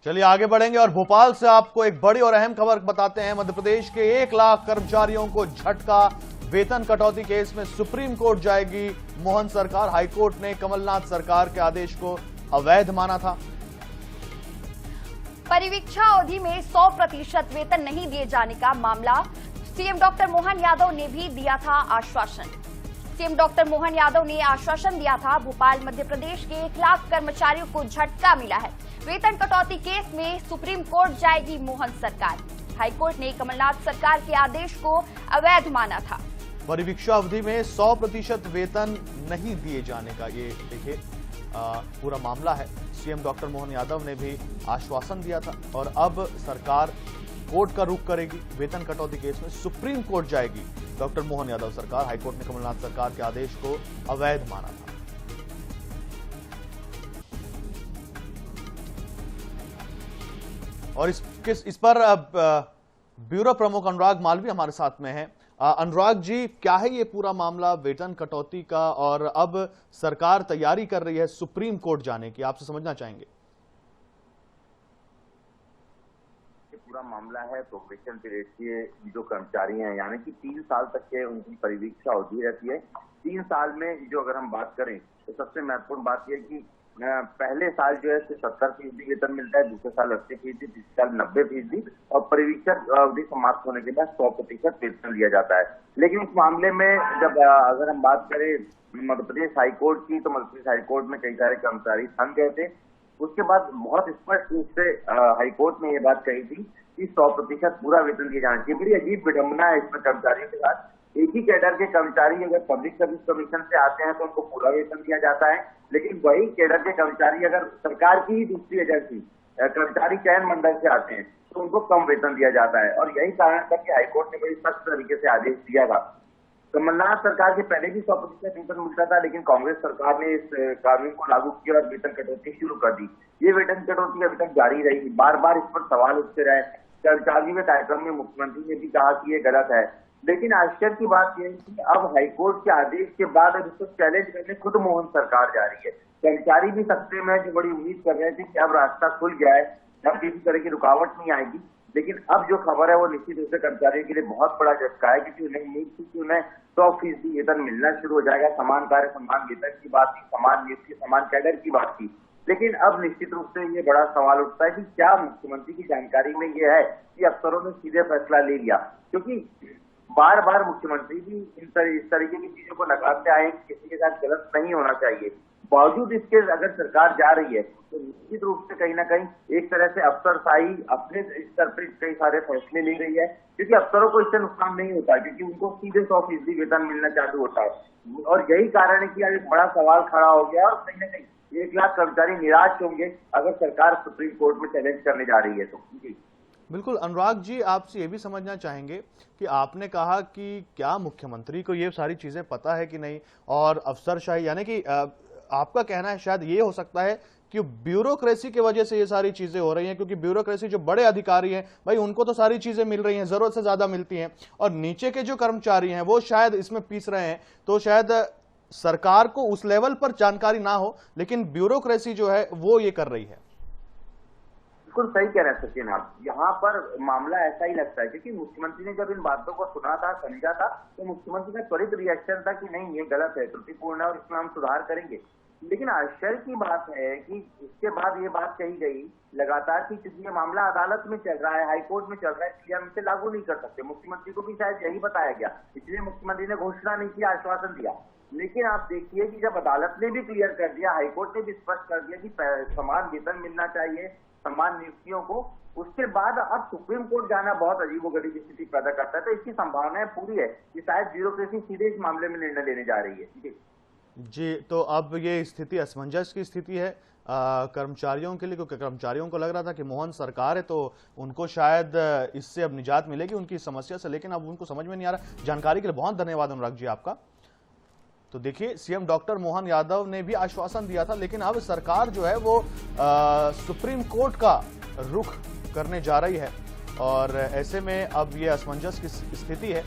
चलिए आगे बढ़ेंगे और भोपाल से आपको एक बड़ी और अहम खबर बताते हैं। मध्य प्रदेश के 1 लाख कर्मचारियों को झटका, वेतन कटौती केस में सुप्रीम कोर्ट जाएगी मोहन सरकार। हाईकोर्ट ने कमलनाथ सरकार के आदेश को अवैध माना था। परिवीक्षा अवधि में 100% वेतन नहीं दिए जाने का मामला, सीएम डॉक्टर मोहन यादव ने भी दिया था आश्वासन। सीएम डॉक्टर मोहन यादव ने आश्वासन दिया था, भोपाल मध्य प्रदेश के 1 लाख कर्मचारियों को झटका मिला है। वेतन कटौती केस में सुप्रीम कोर्ट जाएगी मोहन सरकार। हाईकोर्ट ने कमलनाथ सरकार के आदेश को अवैध माना था। परिवीक्षा अवधि में 100% वेतन नहीं दिए जाने का ये देखिए पूरा मामला है। सीएम डॉक्टर मोहन यादव ने भी आश्वासन दिया था और अब सरकार कोर्ट का रुख करेगी। वेतन कटौती केस में सुप्रीम कोर्ट जाएगी डॉक्टर मोहन यादव सरकार। हाईकोर्ट ने कमलनाथ सरकार के आदेश को अवैध माना था। और इस पर ब्यूरो प्रमुख अनुराग मालवीय हमारे साथ में हैं। अनुराग जी, क्या है ये पूरा मामला वेतन कटौती का, और अब सरकार तैयारी कर रही है सुप्रीम कोर्ट जाने की, आपसे समझना चाहेंगे। ये पूरा मामला है प्रोबेशन पीरियड के जो कर्मचारी हैं, यानी कि 3 साल तक के उनकी परिवीक्षा अवधि रहती है। 3 साल में जो अगर हम बात करें तो सबसे महत्वपूर्ण बात यह कि पहले साल जो है 70% वेतन मिलता है, दूसरे साल 80%, तीसरे साल 90% और परिवीक्षा अवधि समाप्त होने के बाद 100% वेतन दिया जाता है। लेकिन इस मामले में जब अगर हम बात करें मध्य प्रदेश हाईकोर्ट की, तो मध्य प्रदेश हाईकोर्ट में कई सारे कर्मचारी फंस गए थे। उसके बाद बहुत स्पष्ट रूप से हाईकोर्ट ने ये बात कही थी कि 100% पूरा वेतन दिया जाना चाहिए। बड़ी अजीब विडंबना है इसमें कर्मचारियों के साथ। एक ही कैडर के कर्मचारी अगर पब्लिक सर्विस कमीशन से आते हैं तो उनको पूरा वेतन दिया जाता है, लेकिन वही कैडर के कर्मचारी अगर सरकार की ही दूसरी एजेंसी कर्मचारी चयन मंडल से आते हैं तो उनको कम वेतन दिया जाता है। और यही कारण था कि हाईकोर्ट ने बड़ी सख्त तरीके से आदेश दिया था। कमलनाथ सरकार के पहले भी 100% वेतन मिलता था, लेकिन कांग्रेस सरकार ने इस कानून को लागू किया और वेतन कटौती शुरू कर दी। ये वेतन कटौती अभी तक जारी रही। बार बार इस पर सवाल उठते रहे। कर्मचारियों के कार्यक्रम में मुख्यमंत्री ने भी कहा कि ये गलत है, लेकिन आश्चर्य की बात यह है कि अब हाईकोर्ट के आदेश के बाद अब इसको चैलेंज करने खुद मोहन सरकार जा रही है। कर्मचारी भी सत्ते में जो बड़ी उम्मीद कर रहे थे कि अब रास्ता खुल गया है, अब किसी तरह की रुकावट नहीं आएगी, लेकिन अब जो खबर है वो निश्चित रूप से कर्मचारियों के लिए बहुत बड़ा झटका है, क्योंकि उन्हें उम्मीद थी कि उन्हें 100% वेतन मिलना शुरू हो जाएगा। समान कार्य समान वेतन की बात थी, समान नियुक्ति समान कैडर की बात थी। लेकिन अब निश्चित रूप से ये बड़ा सवाल उठता है कि क्या मुख्यमंत्री की जानकारी में ये है कि अफसरों ने सीधे फैसला ले लिया, क्योंकि बार बार मुख्यमंत्री भी इस तरीके की चीजों को नकारते आए कि किसी के साथ गलत नहीं होना चाहिए। बावजूद इसके अगर सरकार जा रही है तो निश्चित रूप से कहीं ना कहीं एक तरह से अफसरशाही अपने स्तर पर कई सारे फैसले ले रही है, क्योंकि अफसरों को इससे नुकसान नहीं होता, क्योंकि उनको सीधे 100% वेतन मिलना चालू होता है। और यही कारण है कि आज एक बड़ा सवाल खड़ा हो गया और कहीं ना कहीं 1 लाख कर्मचारी निराश होंगे अगर सरकार सुप्रीम कोर्ट में चैलेंज करने जा रही है तो। जी बिल्कुल अनुराग जी, आपसे ये भी समझना चाहेंगे कि आपने कहा कि क्या मुख्यमंत्री को ये सारी चीजें पता है कि नहीं, और अफसरशाही, यानी कि आपका कहना है शायद ये हो सकता है कि ब्यूरोक्रेसी की वजह से ये सारी चीजें हो रही हैं, क्योंकि ब्यूरोक्रेसी जो बड़े अधिकारी हैं भाई उनको तो सारी चीजें मिल रही हैं, जरूरत से ज्यादा मिलती हैं, और नीचे के जो कर्मचारी हैं वो शायद इसमें पीस रहे हैं। तो शायद सरकार को उस लेवल पर जानकारी ना हो, लेकिन ब्यूरोक्रेसी जो है वो ये कर रही है। बिल्कुल सही कह रहे हैं सचिन आप। यहाँ पर मामला ऐसा ही लगता है, क्योंकि मुख्यमंत्री ने जब इन बातों को सुना था, समझा था, तो मुख्यमंत्री का त्वरित रिएक्शन था कि नहीं ये गलत है, त्रुटिपूर्ण है और इसमें हम सुधार करेंगे। लेकिन आश्चर्य की बात है कि इसके बाद ये बात कही गई लगातार कि क्योंकि ये मामला अदालत में चल रहा है, हाईकोर्ट में चल रहा है, इसलिए हम इसे लागू नहीं कर सकते। मुख्यमंत्री को भी शायद यही बताया गया, इसलिए मुख्यमंत्री ने घोषणा नहीं की, आश्वासन दिया। लेकिन आप देखिए कि जब अदालत ने भी क्लियर कर दिया, हाईकोर्ट ने भी स्पष्ट कर दिया कि समान वेतन मिलना चाहिए, समान नियुक्तियों को, उसके बाद अब सुप्रीम कोर्ट जाना बहुत अजीबोगरीब स्थिति पैदा करता है। तो इसकी संभावना पूरी है कि शायद ब्यूरोक्रेसी सीधे इस मामले में निर्णय लेने जा रही है। जी, तो अब ये स्थिति असमंजस की स्थिति है कर्मचारियों के लिए, क्योंकि कर्मचारियों को लग रहा था कि मोहन सरकार है तो उनको शायद इससे अब निजात मिलेगी उनकी समस्या से, लेकिन अब उनको समझ में नहीं आ रहा। जानकारी के लिए बहुत धन्यवाद अनुराग जी आपका। तो देखिए, सीएम डॉक्टर मोहन यादव ने भी आश्वासन दिया था, लेकिन अब सरकार जो है वो सुप्रीम कोर्ट का रुख करने जा रही है, और ऐसे में अब ये असमंजस की स्थिति है।